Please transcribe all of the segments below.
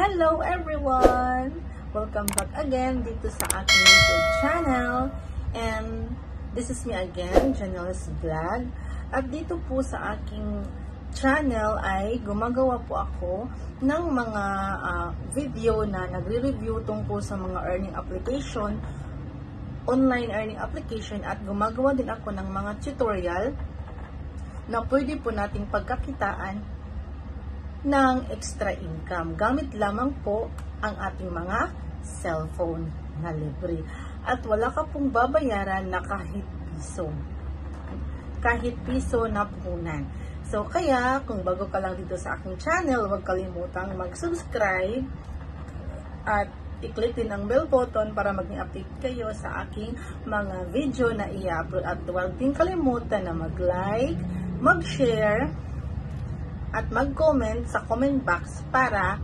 Hello everyone! Welcome back again dito sa aking YouTube channel. And this is me again, Janelle's Vlog. At dito po sa aking channel ay gumagawa po ako ng mga video na nagre-review tungkol sa mga earning application, online earning application, at gumagawa din ako ng mga tutorial na pwede po nating pagkakitaan ng extra income gamit lamang po ang ating mga cellphone na libre. At wala ka pong babayaran na kahit piso na puhunan. So kaya kung bago ka lang dito sa aking channel, huwag kalimutang mag-subscribe at i-click din ang bell button para maging update kayo sa aking mga video na i-upload. At huwag din kalimutan na mag-like, mag-share at mag-comment sa comment box para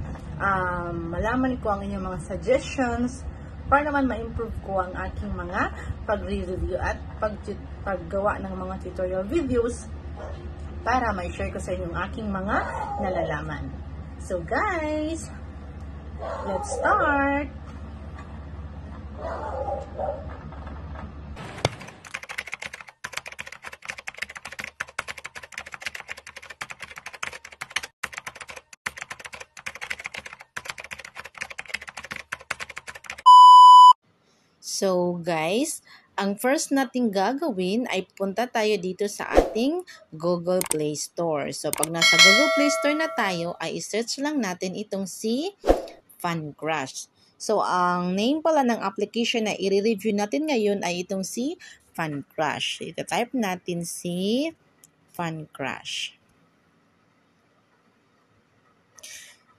malaman ko ang inyong mga suggestions para naman ma-improve ko ang aking mga pag-review at paggawa ng mga tutorial videos para ma-share ko sa inyong aking mga nalalaman. So guys, let's start! So guys, ang first nating gagawin ay punta tayo dito sa ating Google Play Store. So pag nasa Google Play Store na tayo, ay i-search lang natin itong si FunCrush. So ang name pala ng application na i-review natin ngayon ay itong si FunCrush. Ita-type natin si FunCrush.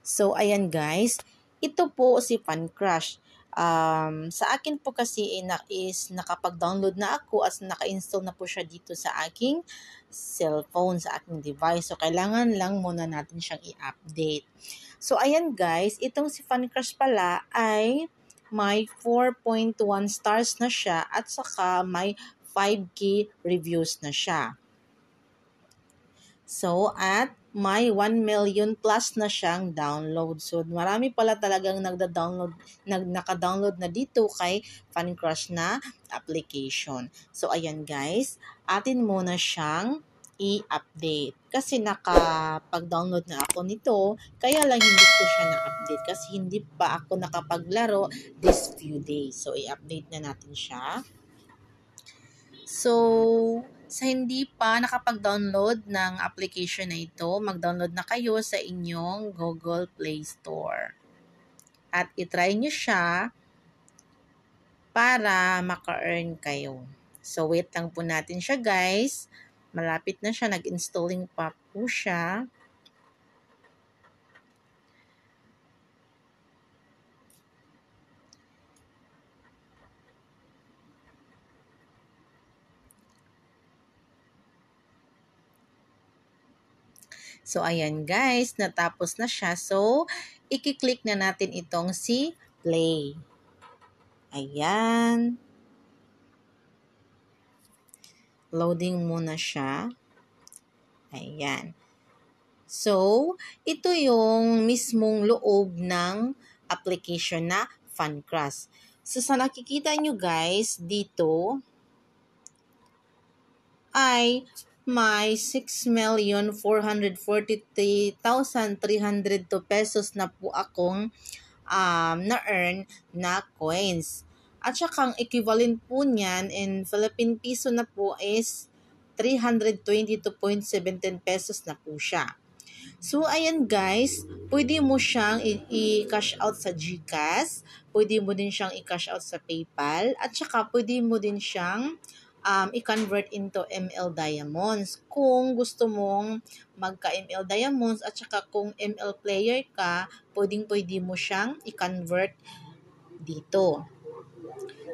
So ayan guys, ito po si FunCrush. Sa akin po kasi is nakapag-download na ako at naka-install na po siya dito sa aking cellphone, sa aking device. So, kailangan lang muna natin siyang i-update. So, ayan guys, itong si FunCrush pala ay may 4.1 stars na siya at saka may 5K reviews na siya. So, at may 1 million plus na siyang download. So, marami pala talagang naka-download na dito kay FunCrush na application. So, ayan guys, atin muna siyang i-update. Kasi nakapag-download na ako nito, kaya lang hindi ko siya na-update kasi hindi pa ako nakapaglaro this few days. So, i-update na natin siya. So, sa hindi pa nakapag-download ng application na ito, mag-download na kayo sa inyong Google Play Store. At itry nyo siya para maka-earn kayo. So, wait lang po natin siya guys. Malapit na siya. Nag-installing pa po siya. So, ayan guys, natapos na siya. So, i-click na natin itong si play. Ayan. Loading muna siya. Ayan. So, ito yung mismong loob ng application na FunCrush. So, sa nakikita nyo guys, dito ay may 6,443,302 pesos na po akong na-earn na coins. At saka ang equivalent po niyan in Philippine Piso na po is 322.17 pesos na po siya. So, ayan guys, pwede mo siyang i-cash out sa GCash, pwede mo din siyang i-cash out sa PayPal, at saka pwede mo din siyang i-convert into ML Diamonds kung gusto mong magka-ML Diamonds, at saka kung ML player ka, pwede mo siyang i-convert dito.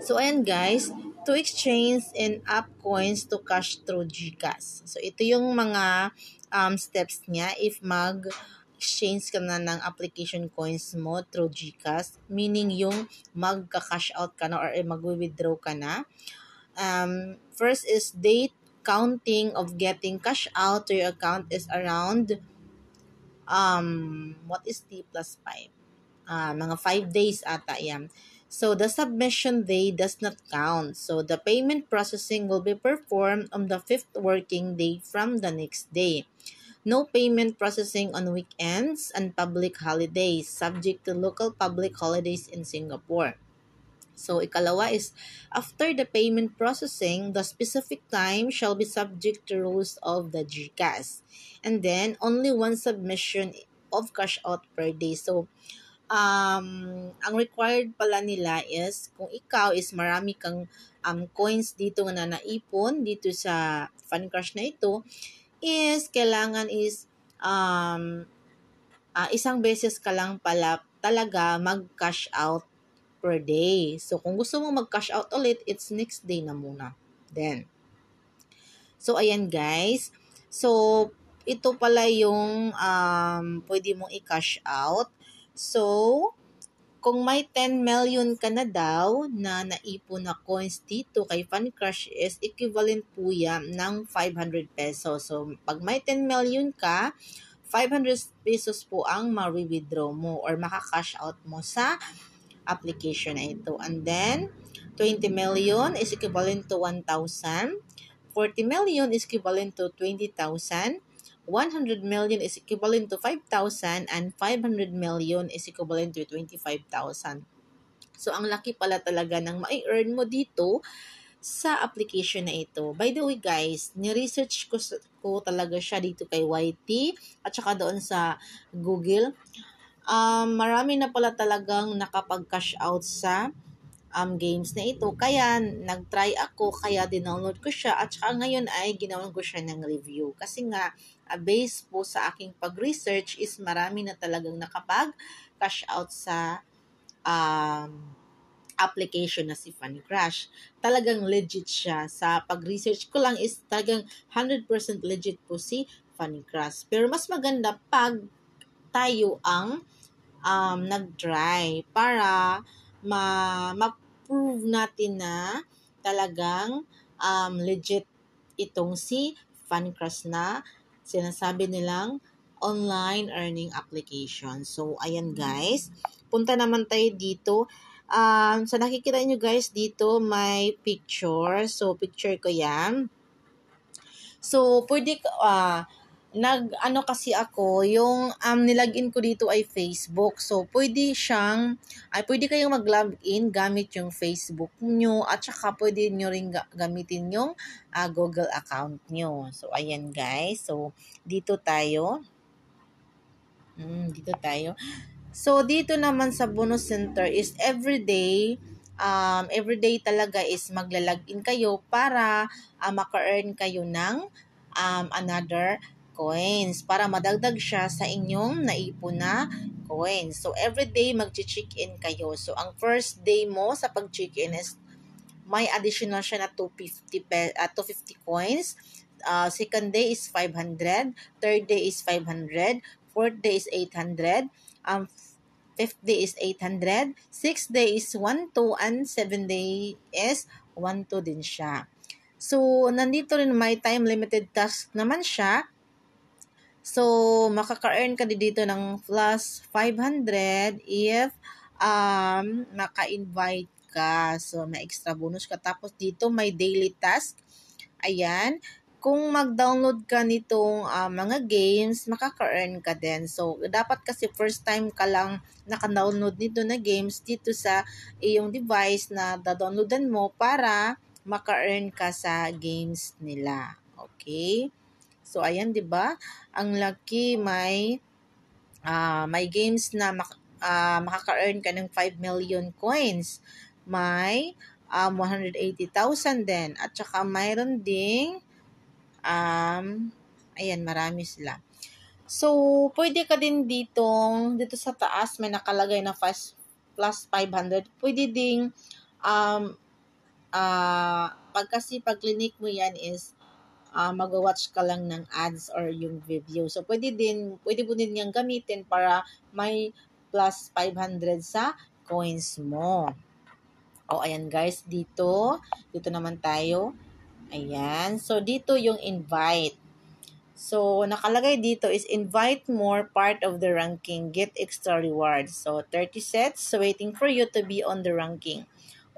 So, ayan guys, to exchange in-app coins to cash through GCash. So, ito yung mga steps niya if mag-exchange ka na ng application coins mo through GCash, meaning yung magka-cash out ka na or mag-withdraw ka na. First is date counting of getting cash out to your account is around what is T plus 5? mga 5 days ata yan. So, the submission day does not count. So, the payment processing will be performed on the 5th working day from the next day. No payment processing on weekends and public holidays, subject to local public holidays in Singapore. So, ikalawa is, after the payment processing, the specific time shall be subject to rules of the GCash. And then, only one submission of cash out per day. So, ang required pala nila is, kung ikaw is marami kang coins dito na naipon dito sa Fun Crush na ito, is kailangan is isang beses ka lang pala talaga mag-cash out per day. So, kung gusto mo mag-cash out ulit, it's next day na muna. Then, so, ayan guys. So, ito pala yung pwede mong i-cash out. So, kung may 10 million ka na daw na naipon na coins dito kay Fun Crush is equivalent po yan ng 500 pesos. So, pag may 10 million ka, 500 pesos po ang ma-withdraw mo or maka-cash out mo sa application na ito. And then, 20 million is equivalent to 1,000. 40 million is equivalent to 20,000. 100 million is equivalent to 5,000 and 500 million is equivalent to 25,000. So, ang laki pala talaga ng mai-earn mo dito sa application na ito. By the way guys, ni-research ko talaga siya dito kay YT at saka doon sa Google. Marami na pala talagang nakapag-cash out sa games na ito. Kaya, nag-try ako, kaya dinownload ko siya, at saka ngayon ay ginawan ko siya ng review. Kasi nga, based po sa aking pag-research is marami na talagang nakapag-cash out sa application na si Fun Crush. Talagang legit siya. Sa pag-research ko lang is talagang 100% legit po si Fun Crush. Pero mas maganda pag tayo ang nag-try para ma-prove natin na talagang legit itong si Fun Crush na sinasabi nilang online earning application. So, ayan guys. Punta naman tayo dito. So, nakikita nyo guys dito may picture. So, picture ko yan. So, pwede kasi ako, yung nilagin ko dito ay Facebook. So, pwede kayong mag-login gamit yung Facebook nyo at saka pwede nyo rin gamitin yung Google account nyo. So, ayan guys. So, dito tayo. So, dito naman sa bonus center is everyday talaga is magla-login kayo para maka-earn kayo ng another coins para madagdag siya sa inyong naipon na coins. So, everyday mag-check-in kayo. So, ang first day mo sa pag-check-in is may additional siya na 250 coins. Second day is 500. Third day is 500. Fourth day is 800. Fifth day is 800. Sixth day is 1,200. And 7th day is 1,200 din siya. So, nandito rin may time limited task naman siya. So, makaka-earn ka dito ng plus 500 if maka-invite ka. So, may extra bonus ka. Tapos dito may daily task. Ayan. Kung mag-download ka nitong mga games, makaka-earn ka din. So, dapat kasi first time ka lang naka-download nito na games dito sa iyong device na da-downloadan mo para maka-earn ka sa games nila. Okay? So, ayan, 'di ba? Ang lucky may games na makaka-earn ka ng 5 million coins. May 180,000 din. At saka mayroon ding ayan, marami sila. So, pwede ka din dito sa taas may nakalagay na plus 500. Pwede ding pag clinic mo yan is mag-watch ka lang ng ads or yung video. So, pwede mo din yung gamitin para may plus 500 sa coins mo. O, ayan guys, dito naman tayo. Ayan. So, dito yung invite. So, nakalagay dito is invite more part of the ranking, get extra rewards. So, 30 sets waiting for you to be on the ranking.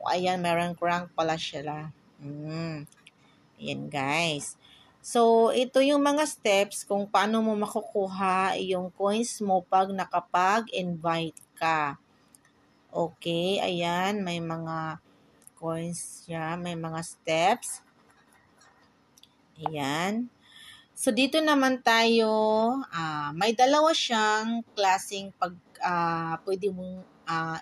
O, ayan, may rank pala sila. Ayan, guys. So, ito yung mga steps kung paano mo makukuha yung coins mo pag nakapag-invite ka. Okay, ayan, may mga coins siya, may mga steps. Ayan. So, dito naman tayo, may dalawa siyang klaseng pwede mong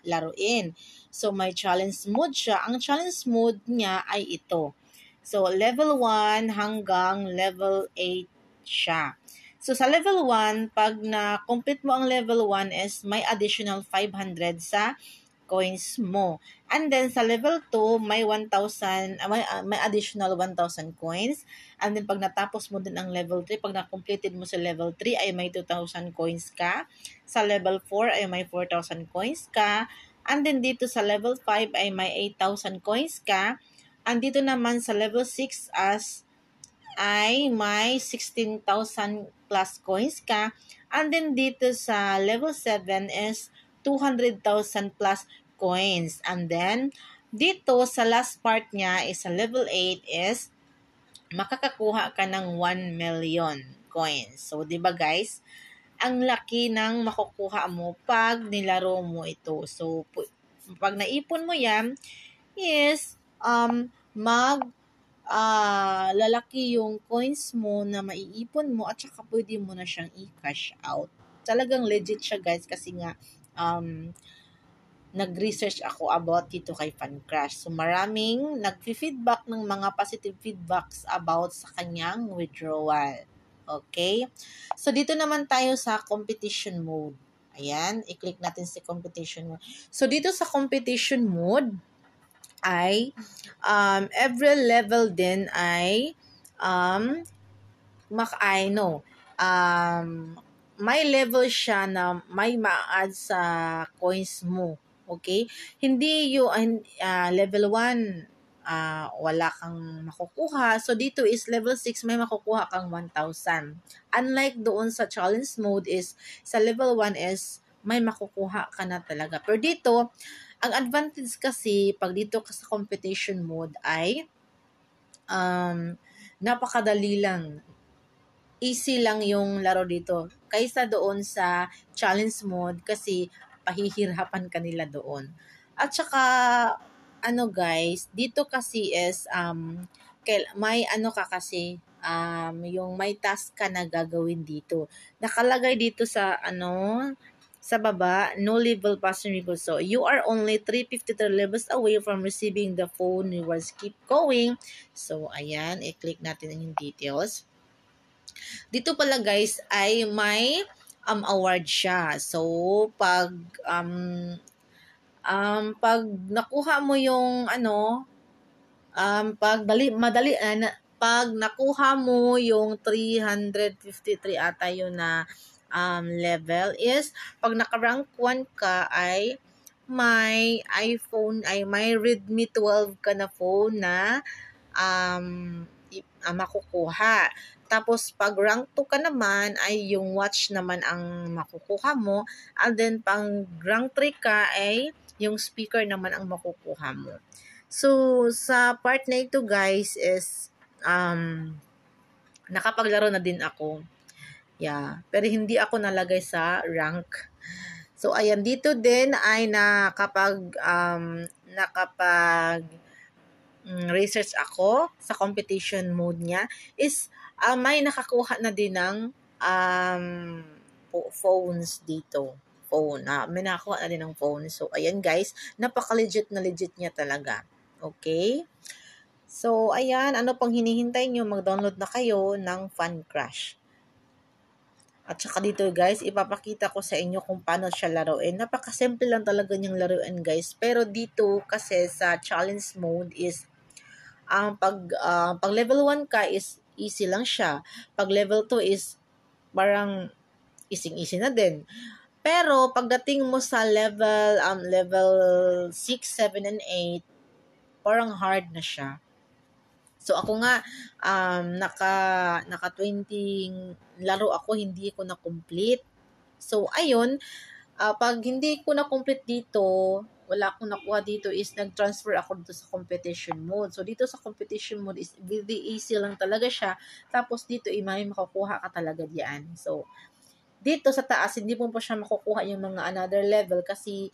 laruin. So, may challenge mode siya. Ang challenge mode niya ay ito. So, level 1 hanggang level 8 siya. So, sa level 1, pag na-complete mo ang level 1 is may additional 500 sa coins mo. And then sa level 2, may 1,000, may additional 1,000 coins. And then pag natapos mo din ang level 3, pag na-completed mo sa level 3 ay may 2,000 coins ka. Sa level 4 ay may 4,000 coins ka. And then dito sa level 5 ay may 8,000 coins ka. And dito naman sa level 6 ay may 16,000 plus coins ka. And then dito sa level 7 is 200,000 plus coins. And then, dito sa last part niya is sa level 8 is makakakuha ka ng 1 million coins. So, di ba guys? Ang laki ng makukuha mo pag nilaro mo ito. So, pag naipon mo yan, is lalaki yung coins mo na maiipon mo at saka pwede mo na siyang i-cash out. Talagang legit siya guys kasi nga nag-research ako about dito kay FunCrush. So maraming nag-feedback ng mga positive feedbacks about sa kanyang withdrawal. Okay? So dito naman tayo sa competition mode. Ayan, i-click natin sa competition mode. So dito sa competition mode ay every level din ay may level siya na may ma-add sa coins mo. Okay? Hindi yung level 1 wala kang makukuha. So, dito is level 6, may makukuha kang 1,000. Unlike doon sa challenge mode is, sa level 1 is, may makukuha ka na talaga. Pero dito, ang advantage kasi, pag dito ka sa competition mode ay, napakadali lang. Easy lang yung laro dito. Kaysa doon sa challenge mode kasi pahihirapan ka nila doon. At saka, guys, dito kasi is, may yung may task ka na gagawin dito. Nakalagay dito sa, sa baba, no level passing reward. So, you are only 353 levels away from receiving the phone rewards. Keep going. So, ayan, i-click natin yung details. Dito pala guys ay may award siya. So, pag nakuha mo yung pag nakuha mo yung 353 ata yun na level is pag naka-rank 1 ka ay may Redmi 12 ka na phone na makukuha. Tapos, pag rank 2 ka naman, ay yung watch naman ang makukuha mo. And then, pang rank 3 ka, ay yung speaker naman ang makukuha mo. So, sa part na ito, guys, is nakapaglaro na din ako. Yeah. Pero hindi ako nalagay sa rank. So, ayan, dito din ay research ako sa competition mode niya is may nakakuha na din ng phones dito. May nakakuha na din ng phone. So, ayan guys, napaka-legit na legit niya talaga. Okay? So, ayan, ano pang hinihintay nyo? Mag-download na kayo ng FunCrush. At saka dito guys, ipapakita ko sa inyo kung paano siya laruin. Napaka-simple lang talaga niyang laruin guys. Pero dito kasi sa challenge mode is pag level 1 ka is easy lang siya. Pag level 2 is parang easy na din. Pero pagdating mo sa level 6, 7, and 8, parang hard na siya. So ako nga naka 20 laro ako, hindi ko na complete. So ayun, pag hindi ko na complete dito, wala akong nakuha dito is nag-transfer ako dito sa competition mode. So dito sa competition mode is very easy lang talaga siya. Tapos dito may makukuha ka talaga diyan. So dito sa taas, hindi mo pa siya makukuha yung mga another level kasi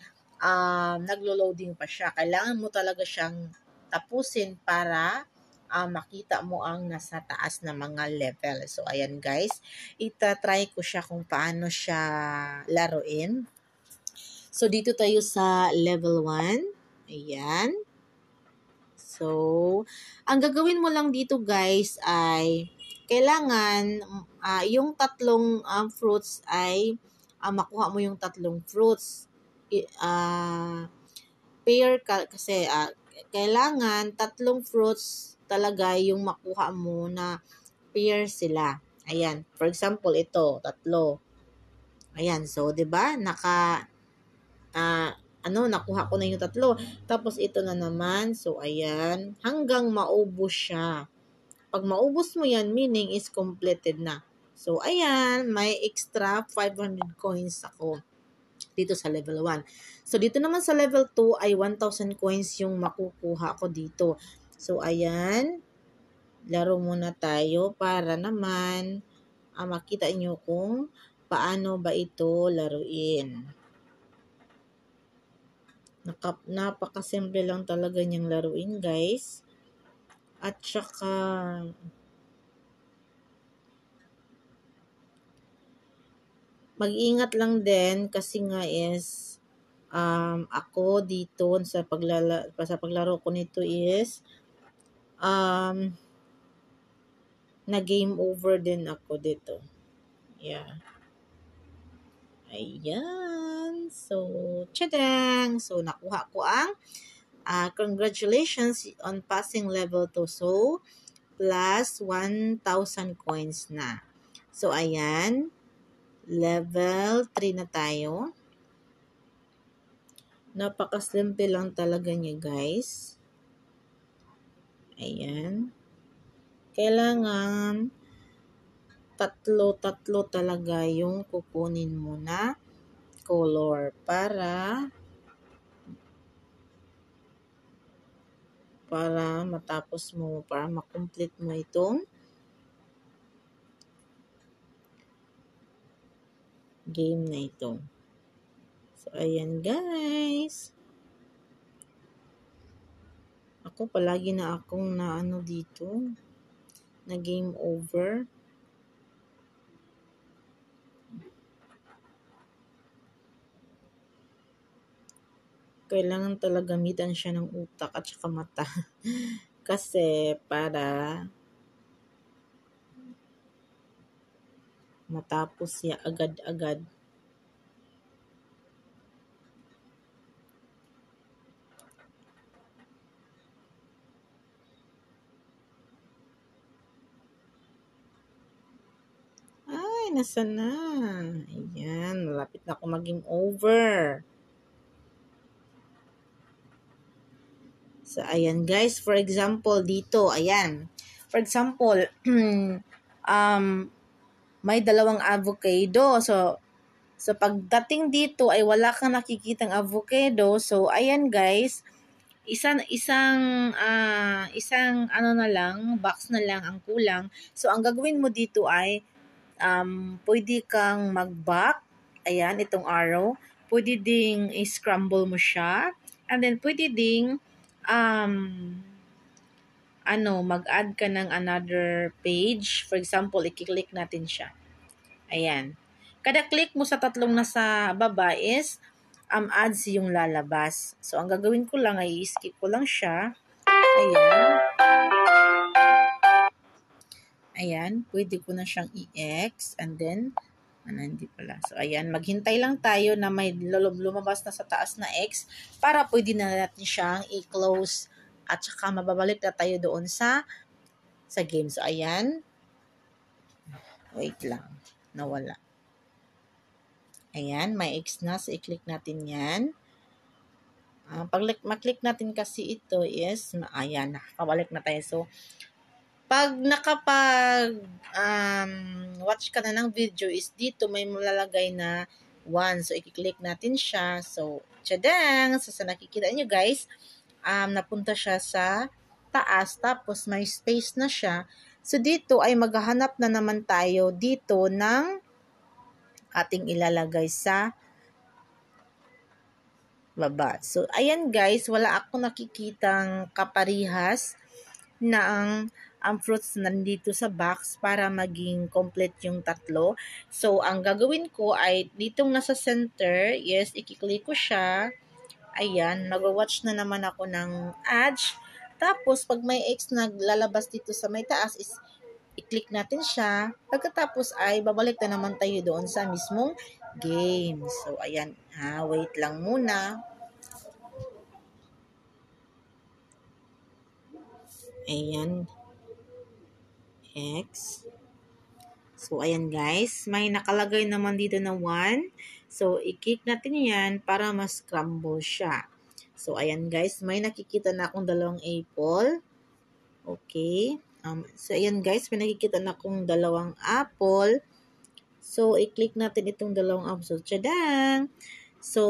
naglo-loading pa siya. Kailangan mo talaga siyang tapusin para makita mo ang nasa taas na mga level. So, ayan guys, itatry ko siya kung paano siya laruin. So, dito tayo sa level 1. Ayan. So, ang gagawin mo lang dito guys ay kailangan yung tatlong fruits ay makuha mo yung tatlong fruits. Pair kasi kailangan tatlong fruits talaga yung makuha mo na pair sila. Ayan, for example, ito, tatlo. Ayan, so 'di ba? Nakuha ko na yung tatlo. Tapos ito na naman. So, ayan. Hanggang maubos siya. Pag maubos mo yan, meaning is completed na. So, ayan. May extra 500 coins ako dito sa level 1. So, dito naman sa level 2 ay 1,000 coins yung makukuha ko dito. So, ayan. Laro muna tayo para naman makita nyo kung paano ba ito laruin. Napakasimple lang talaga niyang laruin, guys. At saka mag-ingat lang din kasi nga is ako dito sa paglaro ko nito is na game over din ako dito. Yeah. Ayan. So, tadang! So, nakuha ko ang congratulations on passing level 2. So, plus 1,000 coins na. So, ayan. Level 3 na tayo. Napakasimple lang talaga niya, guys. Ayan. Kailangan tatlo talaga yung kukunin mo na color para matapos mo, para makomplete mo itong game na ito. So, ayan guys. Ako palagi na akong dito, na game over. Kailangan talaga gamitan siya ng utak at saka mata. Kasi para matapos siya agad-agad. Ay, nasa na? Ayan, malapit na ako maging over. So, ayan guys, for example, dito, ayan. For example, may dalawang avocado. So pagdating dito ay wala kang nakikitang avocado. So, ayan guys, isang na lang, box na lang ang kulang. So, ang gagawin mo dito ay pwede kang mag-back. Ayan, itong arrow. Pwede ding i-scramble mo siya. And then, pwede ding mag-add ka ng another page. For example, i-click natin siya. Ayan. Kada click mo sa tatlong nasa baba is ads yung lalabas. So, ang gagawin ko lang ay i-skip ko lang siya. Ayan. Ayan. Pwede ko na siyang i-X. And then, hindi pala. So, ayan. Maghintay lang tayo na may lumabas na sa taas na X para pwede na natin siyang i-close. At saka mababalik na tayo doon sa game. So, ayan. Wait lang. Nawala. Ayan, may X na. So, i-click natin yan. Pag maklik natin kasi ito is, ayan, nakabalik na tayo. So, Pag watch ka na ng video is dito may malalagay na 1. So, i-click natin siya. So, tadang! So, sa nakikita nyo guys, napunta siya sa taas. Tapos, may space na siya. So, dito ay maghahanap na naman tayo dito ng ating ilalagay sa baba. So, ayan guys, wala akong nakikitang kaparihas na ang fruits na nandito sa box para maging complete yung tatlo. So, ang gagawin ko ay ditong nasa center, yes, i-click ko siya. Ayan, mag-watch na naman ako ng ads. Tapos, pag may X na lalabas dito sa may taas is i-click natin siya. Pagkatapos ay babalik na naman tayo doon sa mismong game. So, ayan. Wait lang muna. Ayan. X. So, ayan guys. May nakalagay naman dito na 1. So, i-click natin yan para mas scramble siya. So, ayan guys. May nakikita na akong dalawang apple. Okay. So, ayan guys. May nakikita na akong dalawang apple. So, i-click natin itong dalawang apple. So, tadang! So,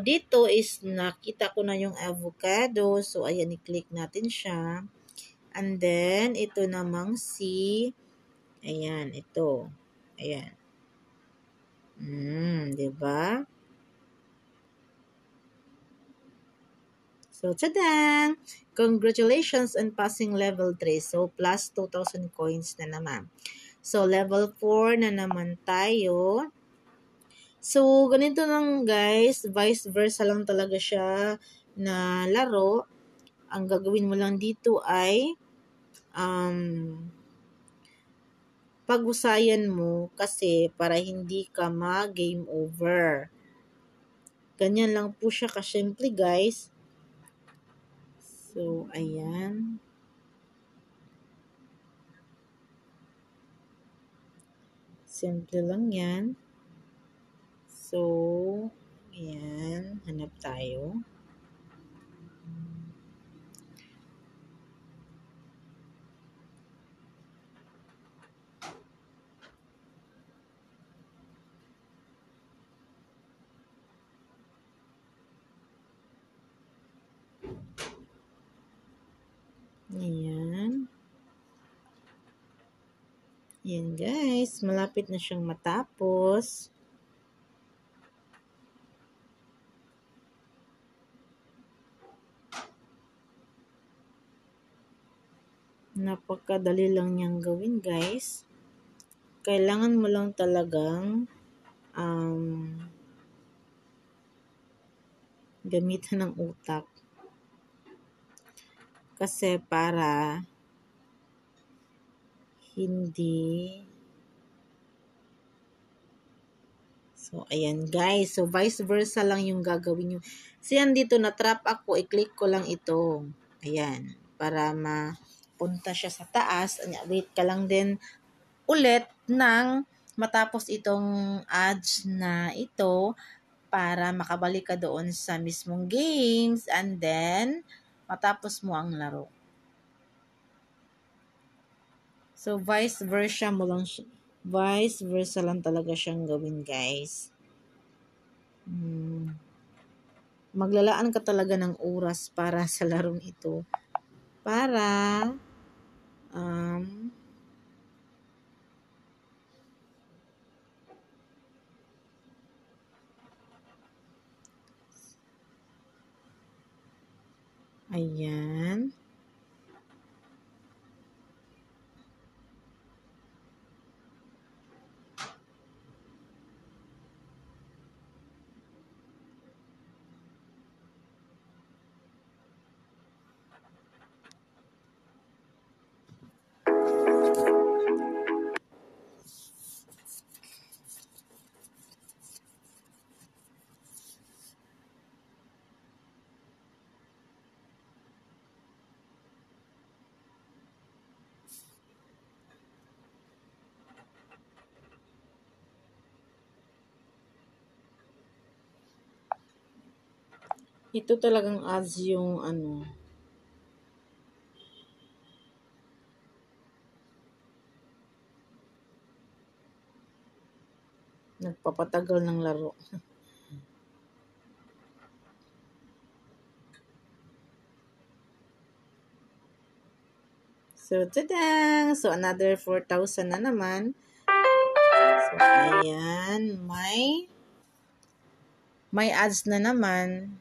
dito is nakita ko na yung avocado. So, ayan, i-click natin siya. And then, ito namang si, ayan, ito. Ayan. Diba? So, tadang! Congratulations on passing level 3. So, plus 2,000 coins na naman. So, level 4 na naman tayo. So, ganito lang guys. Vice versa lang talaga siya na laro. Ang gagawin mo lang dito ay pag-usayan mo kasi para hindi ka ma-game over. Ganyan lang po siya kasimple guys. So, ayan. Simple lang yan. So, ayan. Hanap tayo. Ayan. Ayan guys. Malapit na siyang matapos. Napakadali lang niyang gawin guys. Kailangan mo lang talagang gamitan ng utak. Kasi para hindi. So, ayan guys. So, vice versa lang yung gagawin nyo. So, yan dito na-trap ako. I-click ko lang ito. Ayan. Para mapunta siya sa taas. Wait ka lang din ulit ng matapos itong ads na ito para makabalik ka doon sa mismong games and then matapos mo ang laro. So, vice versa lang talaga siyang gawin, guys. Maglalaan ka talaga ng oras para sa larong ito. Para, ayan. Ito talagang ads yung Nagpapatagal ng laro. So, tada! So, another 4,000 na naman. So, ayan. May ads na naman.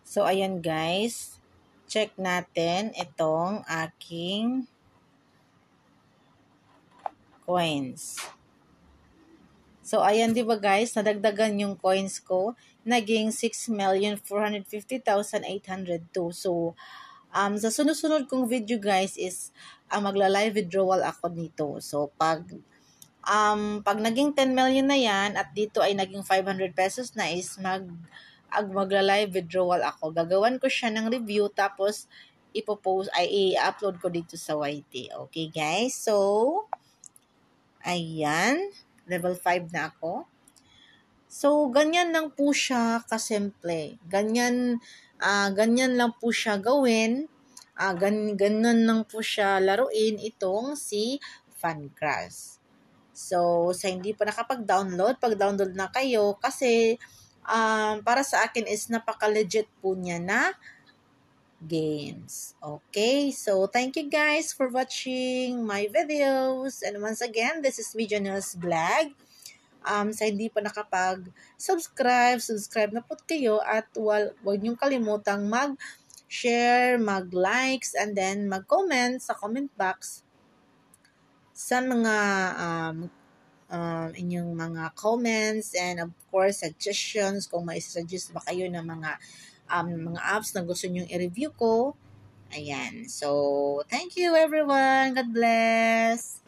So, ayan guys. Check natin itong aking coins. So, ayan, di ba guys, nadagdagan yung coins ko. Naging 6,450,802. So, sa sunod-sunod kong video guys is magla-live withdrawal ako nito. So, pag naging 10 million na yan at dito ay naging 500 pesos na is magla-live withdrawal ako. Gagawan ko siya ng review tapos i-upload ko dito sa YT. Okay guys? So, ayan. Level 5 na ako. So, ganyan lang po siya kasimple. Ganyan lang po siya gawin. Ganyan lang po siya laruin itong si Funcrash. So, sa hindi pa nakapag-download, pag-download na kayo kasi para sa akin is napaka-legit po niya na games. Okay, so thank you guys for watching my videos. And once again, this is Janelle's Vlog. Sa hindi pa nakapag-subscribe na po kayo at huwag niyong kalimutang mag-share, mag-likes, and then mag-comment sa comment box sa mga inyong mga comments and of course suggestions kung may suggest ba kayo ng mga apps na gusto nyong i-review ko. Ayan. So, thank you everyone. God bless.